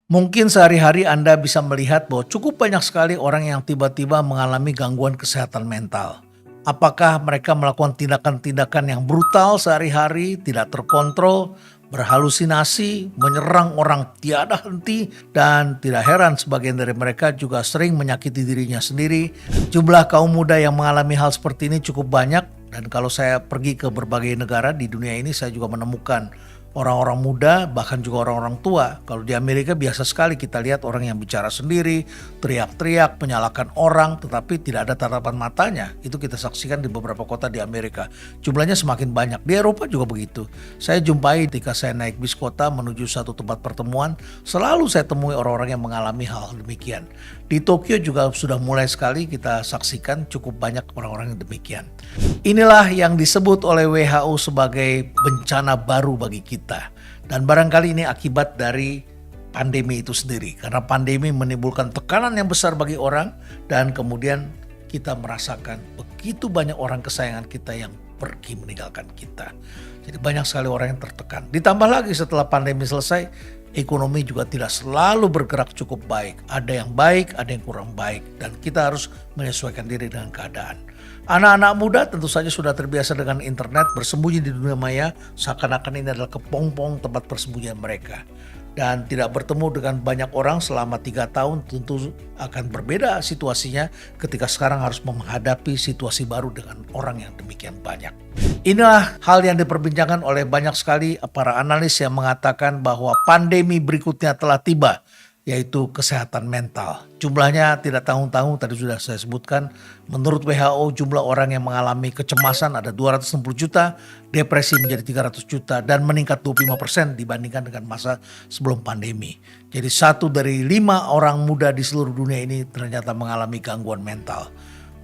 Mungkin sehari-hari Anda bisa melihat bahwa cukup banyak sekali orang yang tiba-tiba mengalami gangguan kesehatan mental. Apakah mereka melakukan tindakan-tindakan yang brutal sehari-hari, tidak terkontrol, berhalusinasi, menyerang orang tiada henti, dan tidak heran sebagian dari mereka juga sering menyakiti dirinya sendiri. Jumlah kaum muda yang mengalami hal seperti ini cukup banyak, dan kalau saya pergi ke berbagai negara di dunia ini, saya juga menemukan orang-orang muda, bahkan juga orang-orang tua. Kalau di Amerika biasa sekali kita lihat orang yang bicara sendiri, teriak-teriak, menyalahkan orang, tetapi tidak ada tatapan matanya. Itu kita saksikan di beberapa kota di Amerika. Jumlahnya semakin banyak. Di Eropa juga begitu. Saya jumpai ketika saya naik bis kota menuju satu tempat pertemuan, selalu saya temui orang-orang yang mengalami hal demikian. Di Tokyo juga sudah mulai sekali kita saksikan cukup banyak orang-orang yang demikian. Inilah yang disebut oleh WHO sebagai bencana baru bagi kita. Dan barangkali ini akibat dari pandemi itu sendiri. Karena pandemi menimbulkan tekanan yang besar bagi orang dan kemudian kita merasakan begitu banyak orang kesayangan kita yang pergi meninggalkan kita. Jadi banyak sekali orang yang tertekan. Ditambah lagi setelah pandemi selesai, ekonomi juga tidak selalu bergerak cukup baik. Ada yang baik, ada yang kurang baik. Dan kita harus menyesuaikan diri dengan keadaan. Anak-anak muda tentu saja sudah terbiasa dengan internet, bersembunyi di dunia maya, seakan-akan ini adalah kepompong tempat persembunyian mereka. Dan tidak bertemu dengan banyak orang selama 3 tahun tentu akan berbeda situasinya ketika sekarang harus menghadapi situasi baru dengan orang yang demikian banyak. Inilah hal yang diperbincangkan oleh banyak sekali para analis yang mengatakan bahwa pandemi berikutnya telah tiba, yaitu kesehatan mental. Jumlahnya tidak tanggung-tanggung, tadi sudah saya sebutkan. Menurut WHO jumlah orang yang mengalami kecemasan ada 260 juta, depresi menjadi 300 juta, dan meningkat 25% dibandingkan dengan masa sebelum pandemi. Jadi 1 dari 5 orang muda di seluruh dunia ini ternyata mengalami gangguan mental.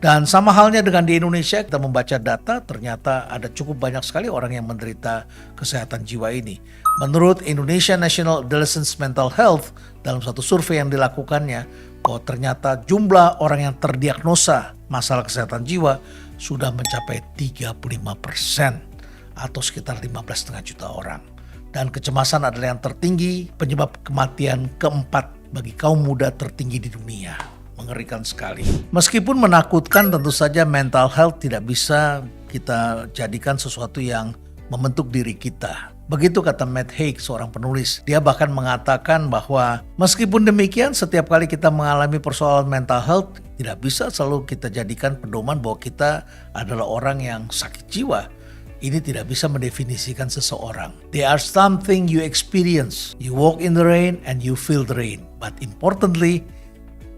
Dan sama halnya dengan di Indonesia, kita membaca data ternyata ada cukup banyak sekali orang yang menderita kesehatan jiwa ini. Menurut Indonesia National Adolescents Mental Health, dalam satu survei yang dilakukannya, bahwa ternyata jumlah orang yang terdiagnosa masalah kesehatan jiwa sudah mencapai 35% atau sekitar 15,5 juta orang. Dan kecemasan adalah yang tertinggi, penyebab kematian keempat bagi kaum muda tertinggi di dunia. Mengerikan sekali. Meskipun menakutkan, tentu saja mental health tidak bisa kita jadikan sesuatu yang membentuk diri kita. Begitu kata Matt Haig, seorang penulis. Dia bahkan mengatakan bahwa meskipun demikian, setiap kali kita mengalami persoalan mental health, tidak bisa selalu kita jadikan pedoman bahwa kita adalah orang yang sakit jiwa. Ini tidak bisa mendefinisikan seseorang. There are something you experience. You walk in the rain and you feel the rain. But importantly,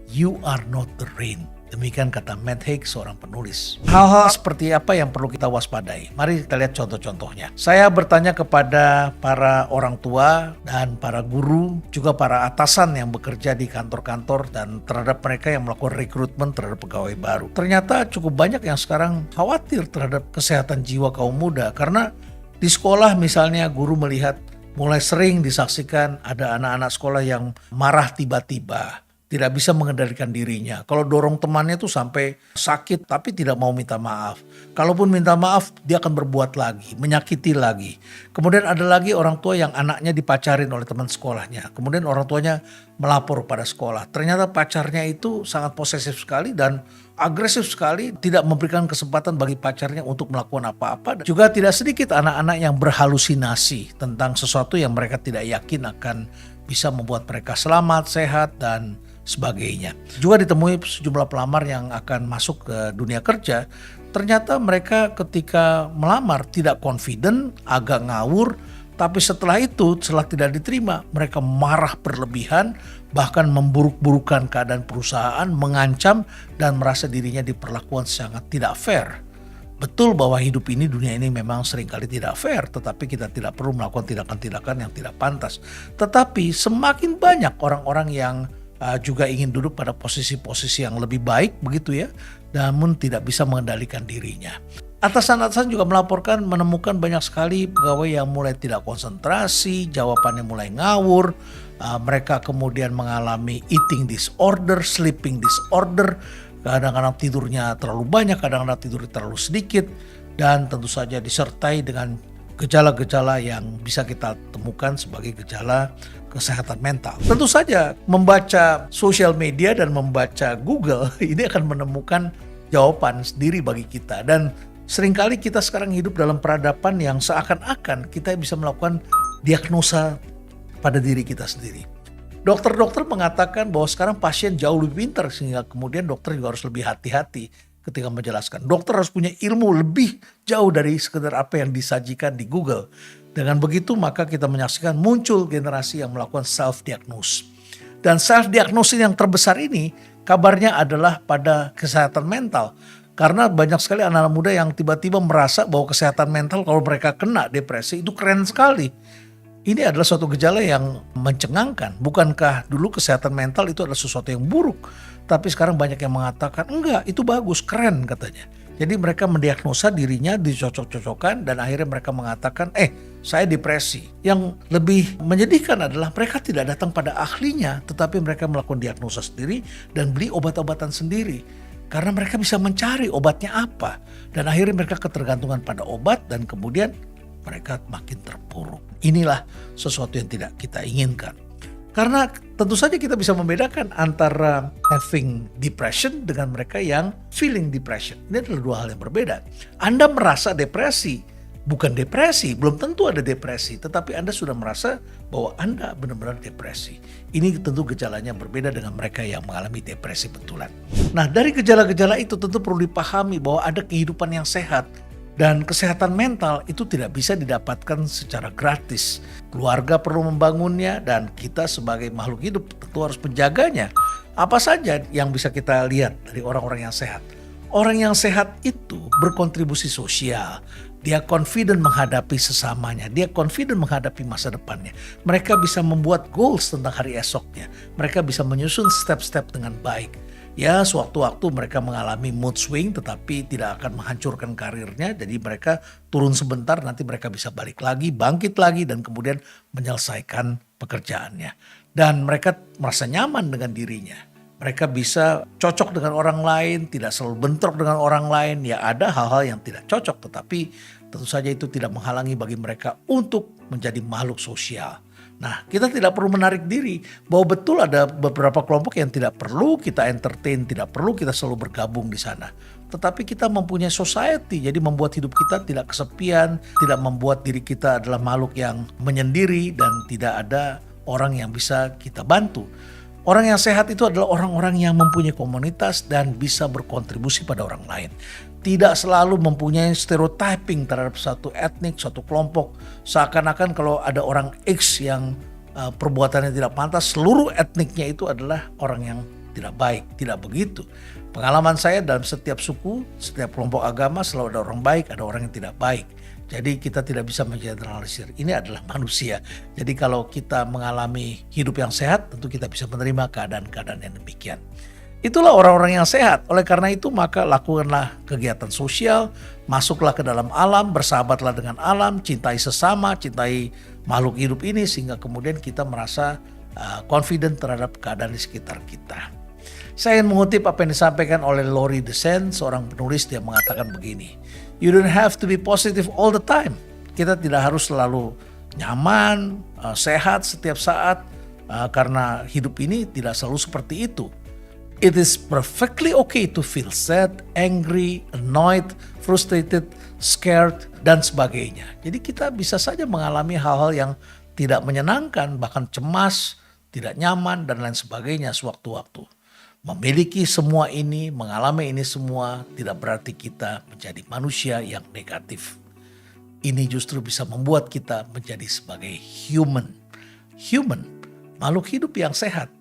you are not the rain. Demikian kata Matt Haig, seorang penulis. Hal-hal seperti apa yang perlu kita waspadai? Mari kita lihat contoh-contohnya. Saya bertanya kepada para orang tua dan para guru, juga para atasan yang bekerja di kantor-kantor dan terhadap mereka yang melakukan rekrutmen terhadap pegawai baru. Ternyata cukup banyak yang sekarang khawatir terhadap kesehatan jiwa kaum muda. Karena di sekolah misalnya guru melihat mulai sering disaksikan ada anak-anak sekolah yang marah tiba-tiba. Tidak bisa mengendalikan dirinya. Kalau dorong temannya tuh sampai sakit tapi tidak mau minta maaf. Kalaupun minta maaf dia akan berbuat lagi, menyakiti lagi. Kemudian ada lagi orang tua yang anaknya dipacarin oleh teman sekolahnya. Kemudian orang tuanya melapor pada sekolah. Ternyata pacarnya itu sangat posesif sekali dan agresif sekali, tidak memberikan kesempatan bagi pacarnya untuk melakukan apa-apa. Juga tidak sedikit anak-anak yang berhalusinasi tentang sesuatu yang mereka tidak yakin akan bisa membuat mereka selamat, sehat, dan sebagainya. Juga ditemui sejumlah pelamar yang akan masuk ke dunia kerja. Ternyata mereka ketika melamar tidak confident, agak ngawur. Tapi setelah itu, setelah tidak diterima, mereka marah berlebihan, bahkan memburuk-burukan keadaan perusahaan, mengancam, dan merasa dirinya diperlakukan sangat tidak fair. Betul bahwa hidup ini, dunia ini memang seringkali tidak fair, tetapi kita tidak perlu melakukan tindakan-tindakan yang tidak pantas. Tetapi semakin banyak orang-orang yang juga ingin duduk pada posisi-posisi yang lebih baik begitu ya, namun tidak bisa mengendalikan dirinya. Atasan-atasan juga melaporkan menemukan banyak sekali pegawai yang mulai tidak konsentrasi, jawabannya mulai ngawur, mereka kemudian mengalami eating disorder, sleeping disorder, kadang-kadang tidurnya terlalu banyak, kadang-kadang tidurnya terlalu sedikit, dan tentu saja disertai dengan gejala-gejala yang bisa kita temukan sebagai gejala kesehatan mental. Tentu saja membaca sosial media dan membaca Google ini akan menemukan jawaban sendiri bagi kita. Dan seringkali kita sekarang hidup dalam peradaban yang seakan-akan kita bisa melakukan diagnosa pada diri kita sendiri. Dokter-dokter mengatakan bahwa sekarang pasien jauh lebih pintar sehingga kemudian dokter juga harus lebih hati-hati ketika menjelaskan. Dokter harus punya ilmu lebih jauh dari sekedar apa yang disajikan di Google. Dengan begitu maka kita menyaksikan muncul generasi yang melakukan self-diagnose. Dan self-diagnosis yang terbesar ini kabarnya adalah pada kesehatan mental. Karena banyak sekali anak-anak muda yang tiba-tiba merasa bahwa kesehatan mental kalau mereka kena depresi itu keren sekali. Ini adalah suatu gejala yang mencengangkan. Bukankah dulu kesehatan mental itu adalah sesuatu yang buruk? Tapi sekarang banyak yang mengatakan enggak, itu bagus, keren katanya. Jadi mereka mendiagnosa dirinya, dicocok-cocokkan dan akhirnya mereka mengatakan saya depresi. Yang lebih menyedihkan adalah mereka tidak datang pada ahlinya, tetapi mereka melakukan diagnosa sendiri dan beli obat-obatan sendiri. Karena mereka bisa mencari obatnya apa. Dan akhirnya mereka ketergantungan pada obat dan kemudian mereka makin terpuruk. Inilah sesuatu yang tidak kita inginkan. Karena tentu saja kita bisa membedakan antara having depression dengan mereka yang feeling depression. Ini adalah dua hal yang berbeda. Anda merasa depresi, bukan depresi, belum tentu ada depresi. Tetapi Anda sudah merasa bahwa Anda benar-benar depresi. Ini tentu gejalanya berbeda dengan mereka yang mengalami depresi betulan. Nah, dari gejala-gejala itu tentu perlu dipahami bahwa ada kehidupan yang sehat. Dan kesehatan mental itu tidak bisa didapatkan secara gratis. Keluarga perlu membangunnya dan kita sebagai makhluk hidup tentu harus menjaganya. Apa saja yang bisa kita lihat dari orang-orang yang sehat? Orang yang sehat itu berkontribusi sosial. Dia confident menghadapi sesamanya. Dia confident menghadapi masa depannya. Mereka bisa membuat goals tentang hari esoknya. Mereka bisa menyusun step-step dengan baik. Ya, sewaktu-waktu mereka mengalami mood swing tetapi tidak akan menghancurkan karirnya. Jadi mereka turun sebentar, nanti mereka bisa balik lagi, bangkit lagi dan kemudian menyelesaikan pekerjaannya. Dan mereka merasa nyaman dengan dirinya. Mereka bisa cocok dengan orang lain, tidak selalu bentrok dengan orang lain. Ya ada hal-hal yang tidak cocok tetapi tentu saja itu tidak menghalangi bagi mereka untuk menjadi makhluk sosial. Nah, kita tidak perlu menarik diri bahwa betul ada beberapa kelompok yang tidak perlu kita entertain, tidak perlu kita selalu bergabung di sana. Tetapi kita mempunyai society, jadi membuat hidup kita tidak kesepian, tidak membuat diri kita adalah makhluk yang menyendiri dan tidak ada orang yang bisa kita bantu. Orang yang sehat itu adalah orang-orang yang mempunyai komunitas dan bisa berkontribusi pada orang lain. Tidak selalu mempunyai stereotyping terhadap satu etnik, satu kelompok. Seakan-akan kalau ada orang X yang perbuatannya tidak pantas, seluruh etniknya itu adalah orang yang tidak baik. Tidak begitu. Pengalaman saya dalam setiap suku, setiap kelompok agama selalu ada orang baik, ada orang yang tidak baik. Jadi kita tidak bisa mengeneralisir. Ini adalah manusia. Jadi kalau kita mengalami hidup yang sehat, tentu kita bisa menerima keadaan-keadaan yang demikian. Itulah orang-orang yang sehat. Oleh karena itu maka lakukanlah kegiatan sosial, masuklah ke dalam alam, bersahabatlah dengan alam, cintai sesama, cintai makhluk hidup ini sehingga kemudian kita merasa confident terhadap keadaan di sekitar kita. Saya ingin mengutip apa yang disampaikan oleh Laurie Descent, seorang penulis. Dia mengatakan begini, you don't have to be positive all the time. Kita tidak harus selalu nyaman, sehat setiap saat, karena hidup ini tidak selalu seperti itu. It is perfectly okay to feel sad, angry, annoyed, frustrated, scared, dan sebagainya. Jadi kita bisa saja mengalami hal-hal yang tidak menyenangkan, bahkan cemas, tidak nyaman, dan lain sebagainya sewaktu-waktu. Memiliki semua ini, mengalami ini semua tidak berarti kita menjadi manusia yang negatif. Ini justru bisa membuat kita menjadi sebagai human. Human, makhluk hidup yang sehat.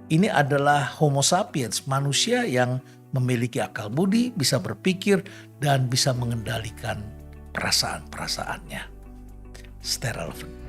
Ini adalah Homo sapiens, manusia yang memiliki akal budi, bisa berpikir, dan bisa mengendalikan perasaan-perasaannya. Stay relevant.